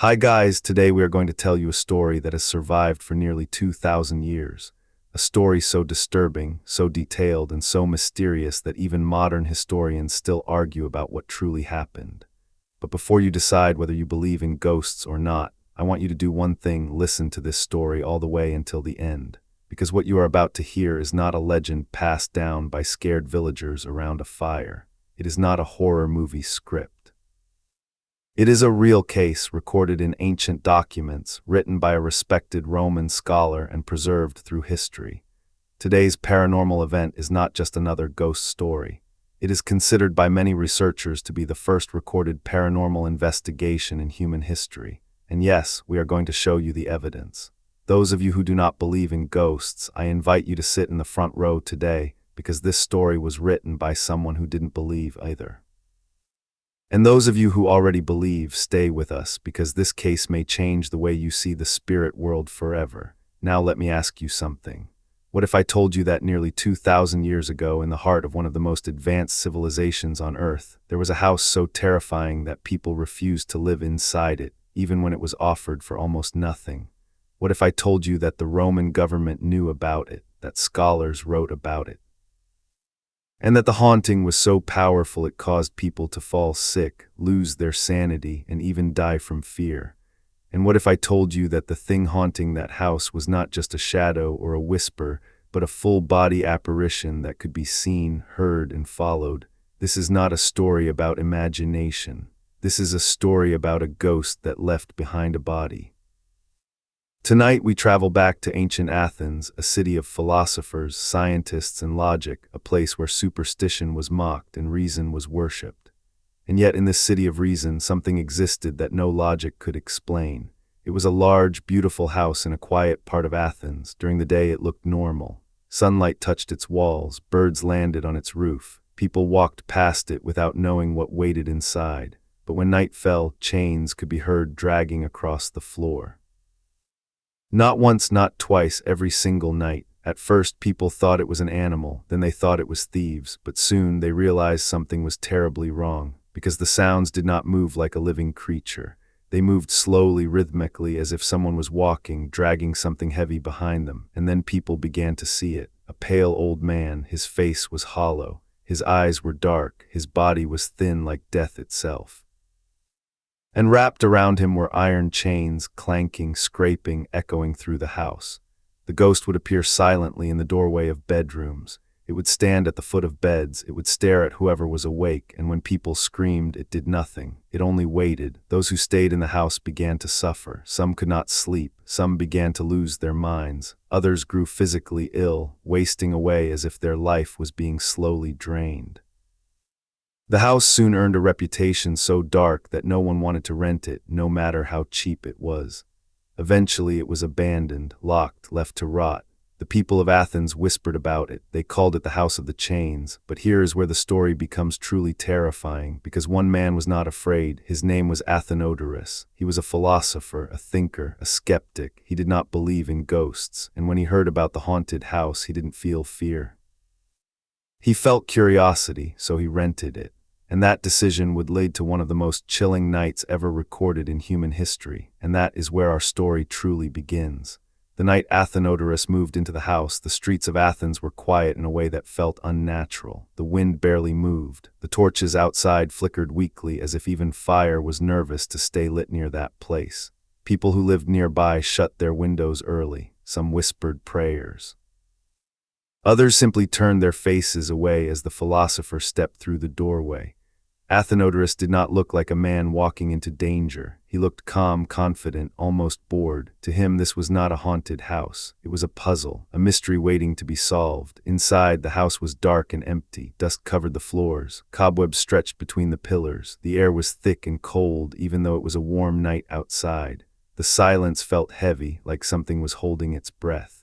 Hi guys, today we are going to tell you a story that has survived for nearly 2,000 years. A story so disturbing, so detailed, and so mysterious that even modern historians still argue about what truly happened. But before you decide whether you believe in ghosts or not, I want you to do one thing: listen to this story all the way until the end. Because what you are about to hear is not a legend passed down by scared villagers around a fire. It is not a horror movie script. It is a real case recorded in ancient documents, written by a respected Roman scholar and preserved through history. Today's paranormal event is not just another ghost story. It is considered by many researchers to be the first recorded paranormal investigation in human history. And yes, we are going to show you the evidence. Those of you who do not believe in ghosts, I invite you to sit in the front row today, because this story was written by someone who didn't believe either. And those of you who already believe, stay with us, because this case may change the way you see the spirit world forever. Now let me ask you something. What if I told you that nearly 2,000 years ago, in the heart of one of the most advanced civilizations on Earth, there was a house so terrifying that people refused to live inside it, even when it was offered for almost nothing? What if I told you that the Roman government knew about it, that scholars wrote about it, and that the haunting was so powerful it caused people to fall sick, lose their sanity, and even die from fear? And what if I told you that the thing haunting that house was not just a shadow or a whisper, but a full-body apparition that could be seen, heard, and followed? This is not a story about imagination. This is a story about a ghost that left behind a body. Tonight we travel back to ancient Athens, a city of philosophers, scientists, and logic, a place where superstition was mocked and reason was worshipped. And yet in this city of reason, something existed that no logic could explain. It was a large, beautiful house in a quiet part of Athens. During the day it looked normal. Sunlight touched its walls, birds landed on its roof, people walked past it without knowing what waited inside. But when night fell, chains could be heard dragging across the floor. Not once, not twice, every single night. At first, people thought it was an animal, then they thought it was thieves, but soon they realized something was terribly wrong, because the sounds did not move like a living creature. They moved slowly, rhythmically, as if someone was walking, dragging something heavy behind them, and then people began to see it. A pale old man, his face was hollow, his eyes were dark, his body was thin like death itself. And wrapped around him were iron chains, clanking, scraping, echoing through the house. The ghost would appear silently in the doorway of bedrooms. It would stand at the foot of beds. It would stare at whoever was awake, and when people screamed, it did nothing. It only waited. Those who stayed in the house began to suffer. Some could not sleep. Some began to lose their minds. Others grew physically ill, wasting away as if their life was being slowly drained. The house soon earned a reputation so dark that no one wanted to rent it, no matter how cheap it was. Eventually it was abandoned, locked, left to rot. The people of Athens whispered about it. They called it the House of the Chains. But here is where the story becomes truly terrifying, because one man was not afraid. His name was Athenodorus. He was a philosopher, a thinker, a skeptic. He did not believe in ghosts, and when he heard about the haunted house, he didn't feel fear. He felt curiosity, so he rented it. And that decision would lead to one of the most chilling nights ever recorded in human history, and that is where our story truly begins. The night Athenodorus moved into the house, the streets of Athens were quiet in a way that felt unnatural. The wind barely moved. The torches outside flickered weakly, as if even fire was nervous to stay lit near that place. People who lived nearby shut their windows early. Some whispered prayers. Others simply turned their faces away as the philosopher stepped through the doorway. Athenodorus did not look like a man walking into danger. He looked calm, confident, almost bored. To him, this was not a haunted house. It was a puzzle, a mystery waiting to be solved. Inside, the house was dark and empty. Dust covered the floors. Cobwebs stretched between the pillars. The air was thick and cold, even though it was a warm night outside. The silence felt heavy, like something was holding its breath.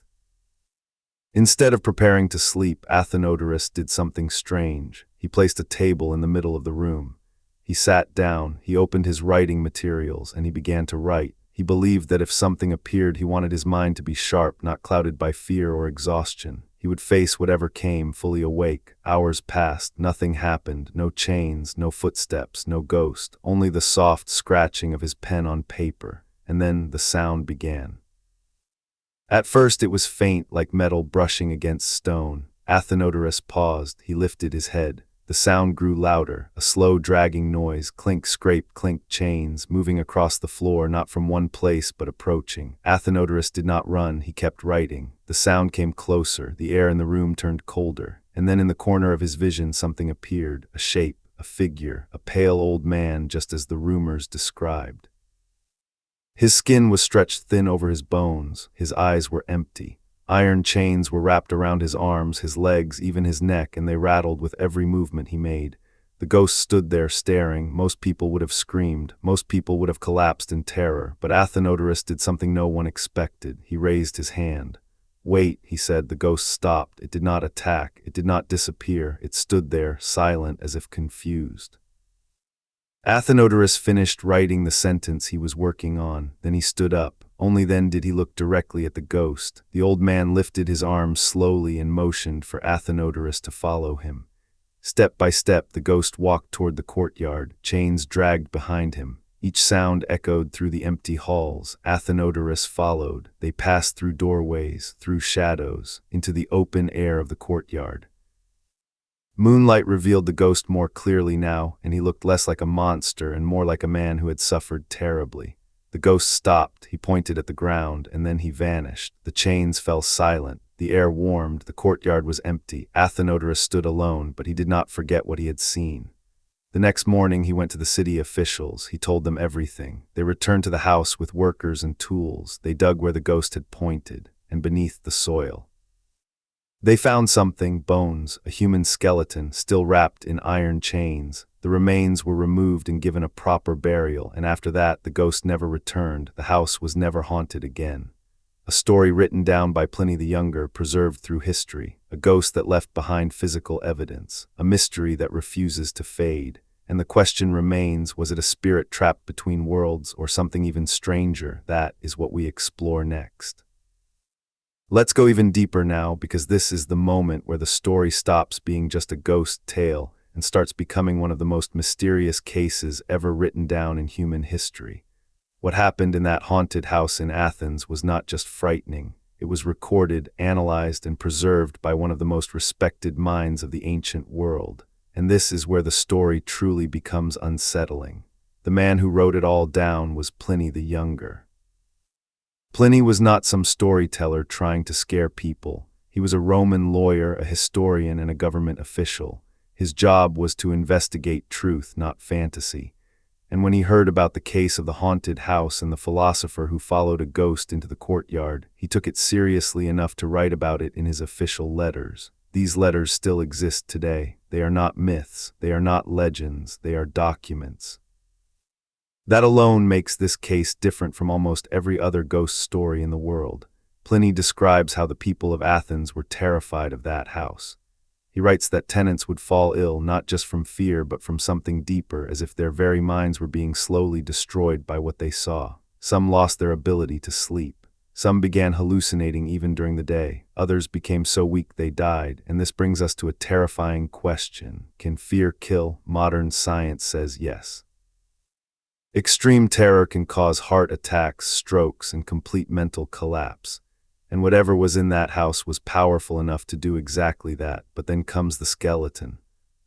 Instead of preparing to sleep, Athenodorus did something strange. He placed a table in the middle of the room. He sat down, he opened his writing materials, and he began to write. He believed that if something appeared, he wanted his mind to be sharp, not clouded by fear or exhaustion. He would face whatever came, fully awake. Hours passed, nothing happened, no chains, no footsteps, no ghost, only the soft scratching of his pen on paper. And then the sound began. At first it was faint, like metal brushing against stone. Athenodorus paused. He lifted his head. The sound grew louder, a slow dragging noise, clink, scrape, clink, chains, moving across the floor, not from one place but approaching. Athenodorus did not run, he kept writing. The sound came closer, the air in the room turned colder, and then in the corner of his vision something appeared, a shape, a figure, a pale old man, just as the rumors described. His skin was stretched thin over his bones, his eyes were empty. Iron chains were wrapped around his arms, his legs, even his neck, and they rattled with every movement he made. The ghost stood there staring. Most people would have screamed. Most people would have collapsed in terror. But Athenodorus did something no one expected. He raised his hand. "Wait," he said. The ghost stopped. It did not attack. It did not disappear. It stood there, silent, as if confused. Athenodorus finished writing the sentence he was working on. Then he stood up. Only then did he look directly at the ghost. The old man lifted his arms slowly and motioned for Athenodorus to follow him. Step by step, the ghost walked toward the courtyard. Chains dragged behind him. Each sound echoed through the empty halls. Athenodorus followed. They passed through doorways, through shadows, into the open air of the courtyard. Moonlight revealed the ghost more clearly now, and he looked less like a monster and more like a man who had suffered terribly. The ghost stopped, he pointed at the ground, and then he vanished. The chains fell silent, the air warmed, the courtyard was empty. Athenodorus stood alone, but he did not forget what he had seen. The next morning he went to the city officials. He told them everything. They returned to the house with workers and tools. They dug where the ghost had pointed, and beneath the soil. They found something, bones, a human skeleton, still wrapped in iron chains. The remains were removed and given a proper burial, and after that the ghost never returned. The house was never haunted again. A story written down by Pliny the Younger, preserved through history, a ghost that left behind physical evidence, a mystery that refuses to fade. And the question remains, was it a spirit trapped between worlds or something even stranger? That is what we explore next. Let's go even deeper now, because this is the moment where the story stops being just a ghost tale and starts becoming one of the most mysterious cases ever written down in human history. What happened in that haunted house in Athens was not just frightening. It was recorded, analyzed, and preserved by one of the most respected minds of the ancient world. And this is where the story truly becomes unsettling. The man who wrote it all down was Pliny the Younger. Pliny was not some storyteller trying to scare people. He was a Roman lawyer, a historian, and a government official. His job was to investigate truth, not fantasy. And when he heard about the case of the haunted house and the philosopher who followed a ghost into the courtyard, he took it seriously enough to write about it in his official letters. These letters still exist today. They are not myths, they are not legends, they are documents. That alone makes this case different from almost every other ghost story in the world. Pliny describes how the people of Athens were terrified of that house. He writes that tenants would fall ill not just from fear but from something deeper, as if their very minds were being slowly destroyed by what they saw. Some lost their ability to sleep. Some began hallucinating even during the day. Others became so weak they died. And this brings us to a terrifying question. Can fear kill? Modern science says yes. Extreme terror can cause heart attacks, strokes, and complete mental collapse. And whatever was in that house was powerful enough to do exactly that. But then comes the skeleton.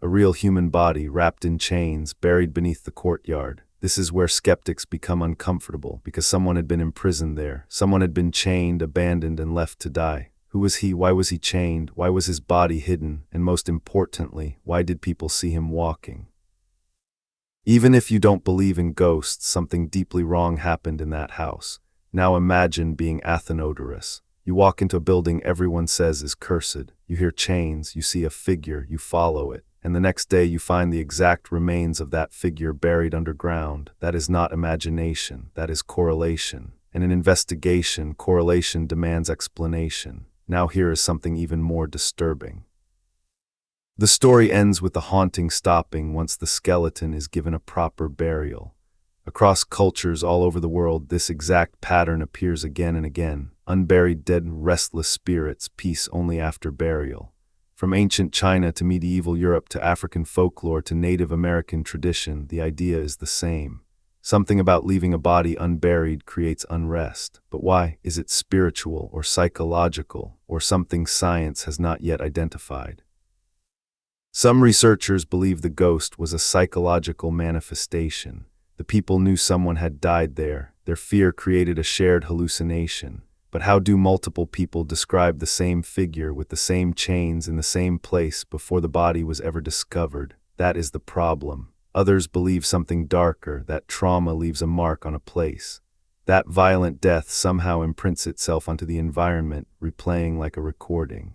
A real human body wrapped in chains, buried beneath the courtyard. This is where skeptics become uncomfortable, because someone had been imprisoned there. Someone had been chained, abandoned, and left to die. Who was he? Why was he chained? Why was his body hidden? And most importantly, why did people see him walking? Even if you don't believe in ghosts, something deeply wrong happened in that house. Now imagine being Athenodorus. You walk into a building everyone says is cursed. You hear chains, you see a figure, you follow it. And the next day you find the exact remains of that figure buried underground. That is not imagination, that is correlation. In an investigation, correlation demands explanation. Now here is something even more disturbing. The story ends with the haunting stopping once the skeleton is given a proper burial. Across cultures all over the world, this exact pattern appears again and again. Unburied dead, restless spirits, peace only after burial. From ancient China to medieval Europe to African folklore to Native American tradition, the idea is the same. Something about leaving a body unburied creates unrest. But why? Is it spiritual or psychological, or something science has not yet identified? Some researchers believe the ghost was a psychological manifestation. The people knew someone had died there. Their fear created a shared hallucination. But how do multiple people describe the same figure with the same chains in the same place before the body was ever discovered? That is the problem. Others believe something darker, that trauma leaves a mark on a place. That violent death somehow imprints itself onto the environment, replaying like a recording.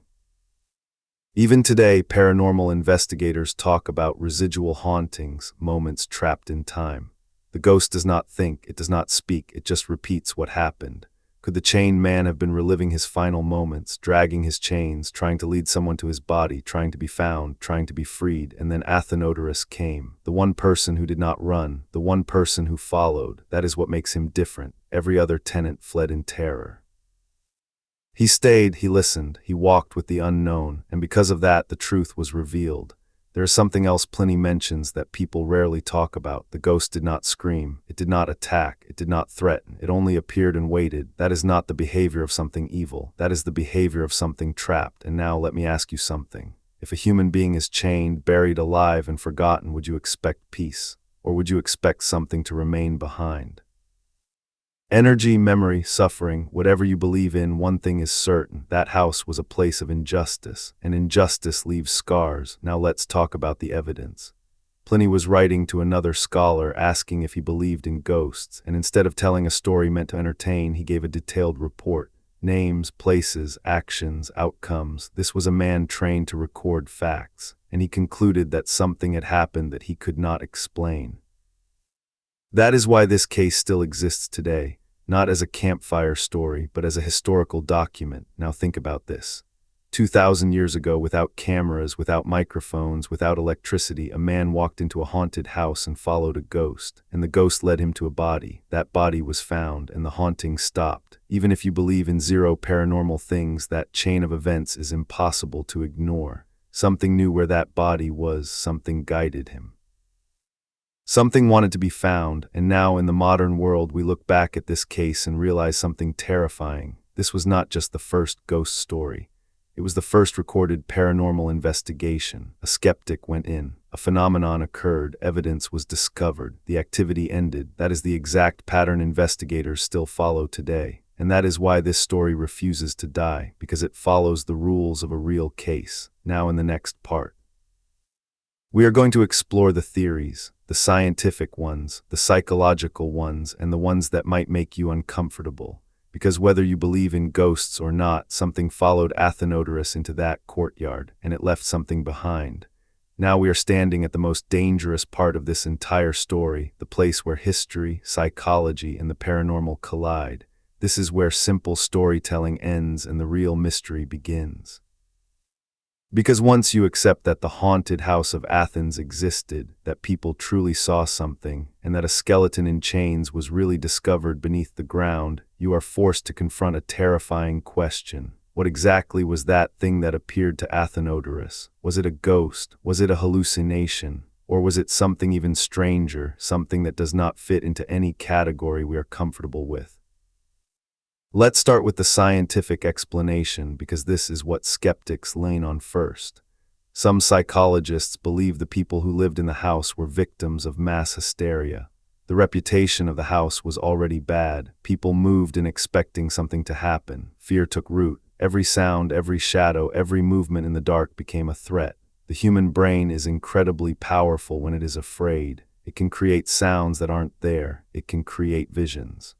Even today, paranormal investigators talk about residual hauntings, moments trapped in time. The ghost does not think, it does not speak, it just repeats what happened. Could the chained man have been reliving his final moments, dragging his chains, trying to lead someone to his body, trying to be found, trying to be freed, and then Athenodorus came, the one person who did not run, the one person who followed. That is what makes him different. Every other tenant fled in terror. He stayed, he listened, he walked with the unknown, and because of that, the truth was revealed. There is something else Pliny mentions that people rarely talk about. The ghost did not scream, it did not attack, it did not threaten, it only appeared and waited. That is not the behavior of something evil, that is the behavior of something trapped. And now let me ask you something. If a human being is chained, buried alive, and forgotten, would you expect peace? Or would you expect something to remain behind? Energy, memory, suffering, whatever you believe in, one thing is certain. That house was a place of injustice, and injustice leaves scars. Now let's talk about the evidence. Pliny was writing to another scholar asking if he believed in ghosts, and instead of telling a story meant to entertain, he gave a detailed report. Names, places, actions, outcomes. This was a man trained to record facts, and he concluded that something had happened that he could not explain. That is why this case still exists today. Not as a campfire story, but as a historical document. Now think about this. 2,000 years ago, without cameras, without microphones, without electricity, a man walked into a haunted house and followed a ghost, and the ghost led him to a body. That body was found, and the haunting stopped. Even if you believe in zero paranormal things, that chain of events is impossible to ignore. Something knew where that body was, something guided him. Something wanted to be found, and now in the modern world we look back at this case and realize something terrifying. This was not just the first ghost story. It was the first recorded paranormal investigation. A skeptic went in. A phenomenon occurred. Evidence was discovered. The activity ended. That is the exact pattern investigators still follow today. And that is why this story refuses to die, because it follows the rules of a real case. Now in the next part, we are going to explore the theories, the scientific ones, the psychological ones, and the ones that might make you uncomfortable. Because whether you believe in ghosts or not, something followed Athenodorus into that courtyard, and it left something behind. Now we are standing at the most dangerous part of this entire story, the place where history, psychology, and the paranormal collide. This is where simple storytelling ends and the real mystery begins. Because once you accept that the haunted house of Athens existed, that people truly saw something, and that a skeleton in chains was really discovered beneath the ground, you are forced to confront a terrifying question. What exactly was that thing that appeared to Athenodorus? Was it a ghost? Was it a hallucination? Or was it something even stranger, something that does not fit into any category we are comfortable with? Let's start with the scientific explanation, because this is what skeptics lean on first. Some psychologists believe the people who lived in the house were victims of mass hysteria. The reputation of the house was already bad. People moved in expecting something to happen. Fear took root. Every sound, every shadow, every movement in the dark became a threat. The human brain is incredibly powerful when it is afraid. It can create sounds that aren't there. It can create visions.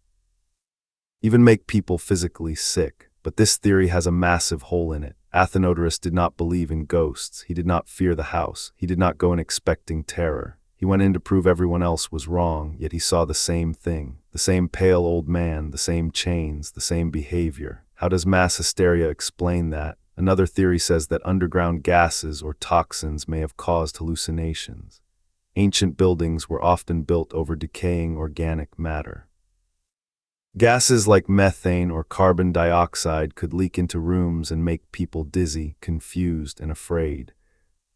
Even make people physically sick. But this theory has a massive hole in it. Athenodorus did not believe in ghosts. He did not fear the house. He did not go in expecting terror. He went in to prove everyone else was wrong, yet he saw the same thing. The same pale old man, the same chains, the same behavior. How does mass hysteria explain that? Another theory says that underground gases or toxins may have caused hallucinations. Ancient buildings were often built over decaying organic matter. Gases like methane or carbon dioxide could leak into rooms and make people dizzy, confused, and afraid.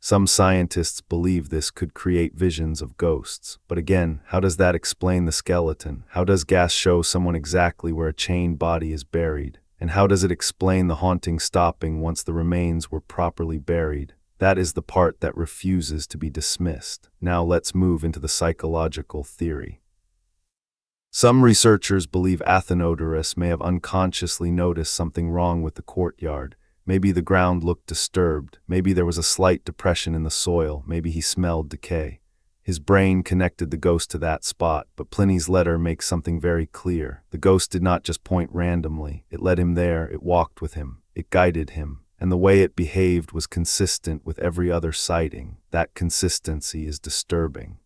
Some scientists believe this could create visions of ghosts. But again, how does that explain the skeleton? How does gas show someone exactly where a chained body is buried? And how does it explain the haunting stopping once the remains were properly buried? That is the part that refuses to be dismissed. Now let's move into the psychological theory. Some researchers believe Athenodorus may have unconsciously noticed something wrong with the courtyard. Maybe the ground looked disturbed, maybe there was a slight depression in the soil, maybe he smelled decay. His brain connected the ghost to that spot, but Pliny's letter makes something very clear. The ghost did not just point randomly. It led him there, it walked with him, it guided him, and the way it behaved was consistent with every other sighting. That consistency is disturbing.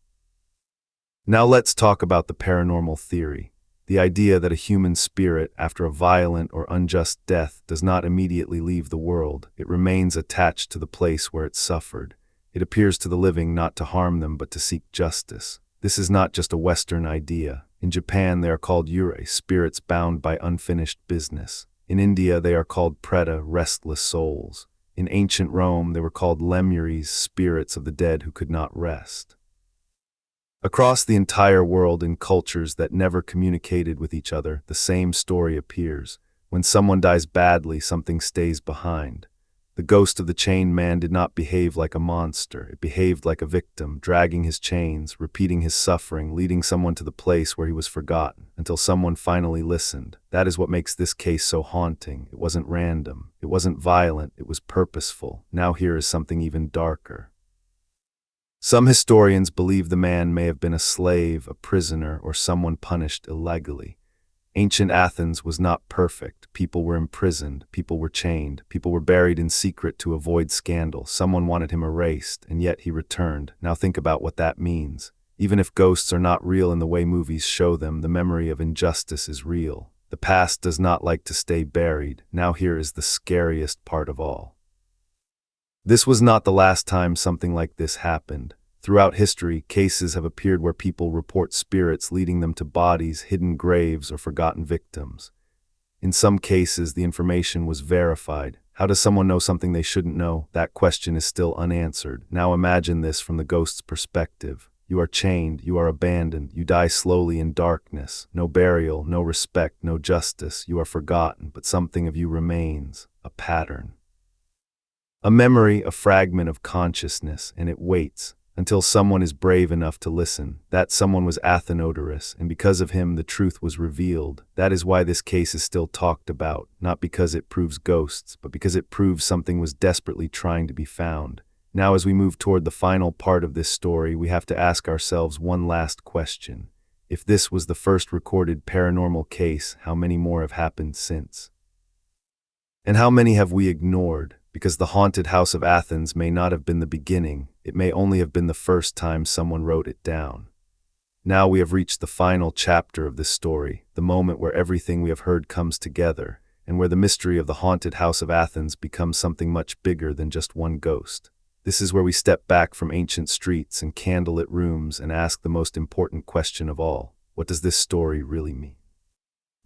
Now let's talk about the paranormal theory. The idea that a human spirit, after a violent or unjust death, does not immediately leave the world. It remains attached to the place where it suffered. It appears to the living not to harm them but to seek justice. This is not just a Western idea. In Japan they are called yurei, spirits bound by unfinished business. In India they are called preta, restless souls. In ancient Rome they were called lemuries, spirits of the dead who could not rest. Across the entire world, in cultures that never communicated with each other, the same story appears. When someone dies badly, something stays behind. The ghost of the chained man did not behave like a monster. It behaved like a victim, dragging his chains, repeating his suffering, leading someone to the place where he was forgotten, until someone finally listened. That is what makes this case so haunting. It wasn't random. It wasn't violent. It was purposeful. Now here is something even darker. Some historians believe the man may have been a slave, a prisoner, or someone punished illegally. Ancient Athens was not perfect. People were imprisoned, people were chained, people were buried in secret to avoid scandal. Someone wanted him erased, and yet he returned. Now think about what that means. Even if ghosts are not real in the way movies show them, the memory of injustice is real. The past does not like to stay buried. Now here is the scariest part of all. This was not the last time something like this happened. Throughout history, cases have appeared where people report spirits leading them to bodies, hidden graves, or forgotten victims. In some cases, the information was verified. How does someone know something they shouldn't know? That question is still unanswered. Now imagine this from the ghost's perspective. You are chained, you are abandoned, you die slowly in darkness. No burial, no respect, no justice. You are forgotten, but something of you remains, a pattern. A memory, a fragment of consciousness, and it waits until someone is brave enough to listen. That someone was Athenodorus, and because of him the truth was revealed. That is why this case is still talked about, not because it proves ghosts, but because it proves something was desperately trying to be found. Now as we move toward the final part of this story, we have to ask ourselves one last question. If this was the first recorded paranormal case, how many more have happened since? And how many have we ignored? Because the haunted house of Athens may not have been the beginning, it may only have been the first time someone wrote it down. Now we have reached the final chapter of this story, the moment where everything we have heard comes together, and where the mystery of the haunted house of Athens becomes something much bigger than just one ghost. This is where we step back from ancient streets and candlelit rooms and ask the most important question of all. What does this story really mean?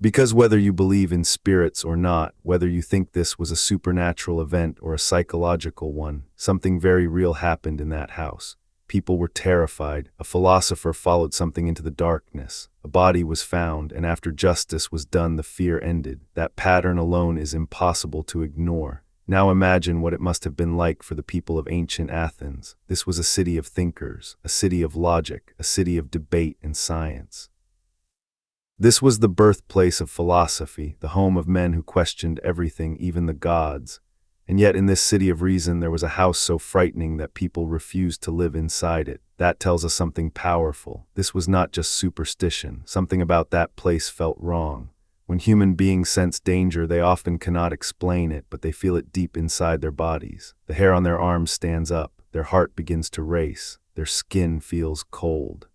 Because whether you believe in spirits or not, whether you think this was a supernatural event or a psychological one, something very real happened in that house. People were terrified. A philosopher followed something into the darkness. A body was found, and after justice was done, the fear ended. That pattern alone is impossible to ignore. Now imagine what it must have been like for the people of ancient Athens. This was a city of thinkers, a city of logic, a city of debate and science. This was the birthplace of philosophy, the home of men who questioned everything, even the gods. And yet in this city of reason there was a house so frightening that people refused to live inside it. That tells us something powerful. This was not just superstition. Something about that place felt wrong. When human beings sense danger, they often cannot explain it, but they feel it deep inside their bodies. The hair on their arms stands up, their heart begins to race, their skin feels cold.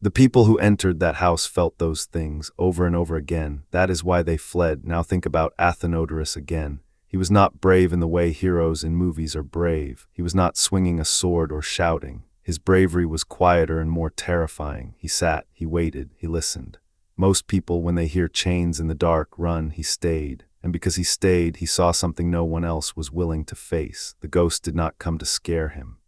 The people who entered that house felt those things over and over again. That is why they fled. Now think about Athenodorus again. He was not brave in the way heroes in movies are brave. He was not swinging a sword or shouting. His bravery was quieter and more terrifying. He sat, he waited, he listened. Most people, when they hear chains in the dark, run. He stayed. And because he stayed, he saw something no one else was willing to face. The ghost did not come to scare him.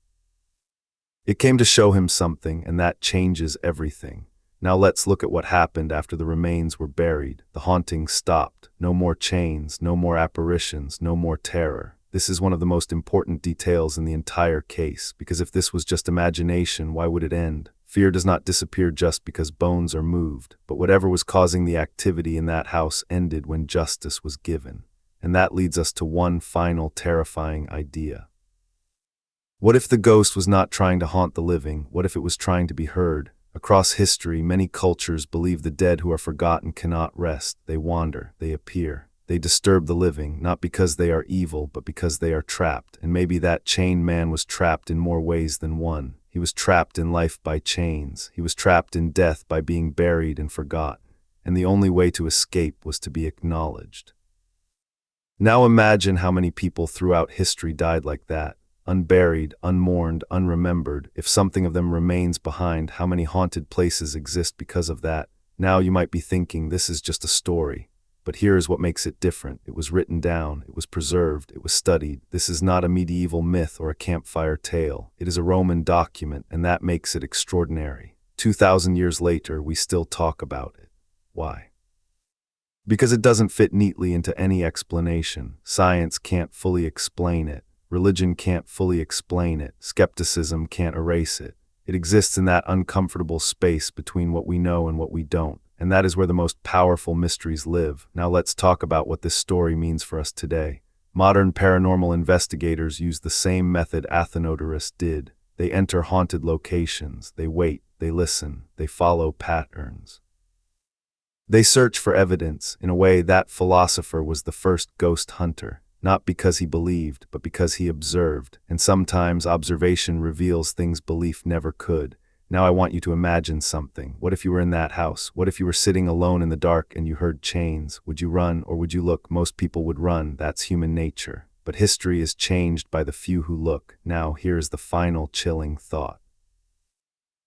It came to show him something, and that changes everything. Now let's look at what happened after the remains were buried. The haunting stopped. No more chains, no more apparitions, no more terror. This is one of the most important details in the entire case, because if this was just imagination, why would it end? Fear does not disappear just because bones are moved, but whatever was causing the activity in that house ended when justice was given. And that leads us to one final terrifying idea. What if the ghost was not trying to haunt the living? What if it was trying to be heard? Across history, many cultures believe the dead who are forgotten cannot rest. They wander, they appear. They disturb the living, not because they are evil, but because they are trapped. And maybe that chained man was trapped in more ways than one. He was trapped in life by chains. He was trapped in death by being buried and forgotten. And the only way to escape was to be acknowledged. Now imagine how many people throughout history died like that. Unburied, unmourned, unremembered. If something of them remains behind, how many haunted places exist because of that? Now you might be thinking, this is just a story. But here is what makes it different. It was written down, it was preserved, it was studied. This is not a medieval myth or a campfire tale. It is a Roman document, and that makes it extraordinary. 2,000 years later, we still talk about it. Why? Because it doesn't fit neatly into any explanation. Science can't fully explain it. Religion can't fully explain it. Skepticism can't erase it. It exists in that uncomfortable space between what we know and what we don't. And that is where the most powerful mysteries live. Now let's talk about what this story means for us today. Modern paranormal investigators use the same method Athenodorus did. They enter haunted locations. They wait. They listen. They follow patterns. They search for evidence. In a way, that philosopher was the first ghost hunter. Not because he believed, but because he observed. And sometimes observation reveals things belief never could. Now I want you to imagine something. What if you were in that house? What if you were sitting alone in the dark and you heard chains? Would you run or would you look? Most people would run. That's human nature. But history is changed by the few who look. Now here's the final chilling thought.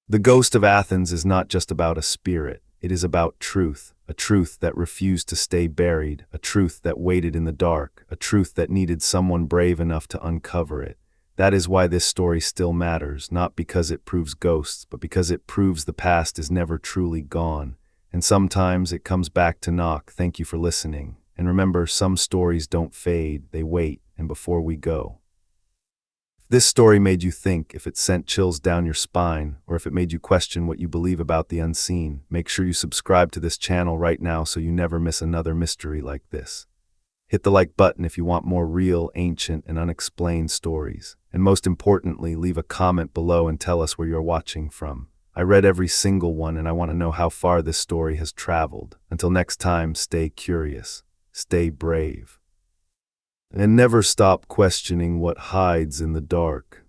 The ghost of Athens is not just about a spirit. It is about truth. A truth that refused to stay buried. A truth that waited in the dark. A truth that needed someone brave enough to uncover it. That is why this story still matters, not because it proves ghosts, but because it proves the past is never truly gone. And sometimes it comes back to knock. Thank you for listening. And remember, some stories don't fade, they wait, and before we go. If this story made you think, if it sent chills down your spine, or if it made you question what you believe about the unseen, make sure you subscribe to this channel right now so you never miss another mystery like this. Hit the like button if you want more real, ancient, and unexplained stories. And most importantly, leave a comment below and tell us where you're watching from. I read every single one and I want to know how far this story has traveled. Until next time, stay curious, stay brave, and never stop questioning what hides in the dark.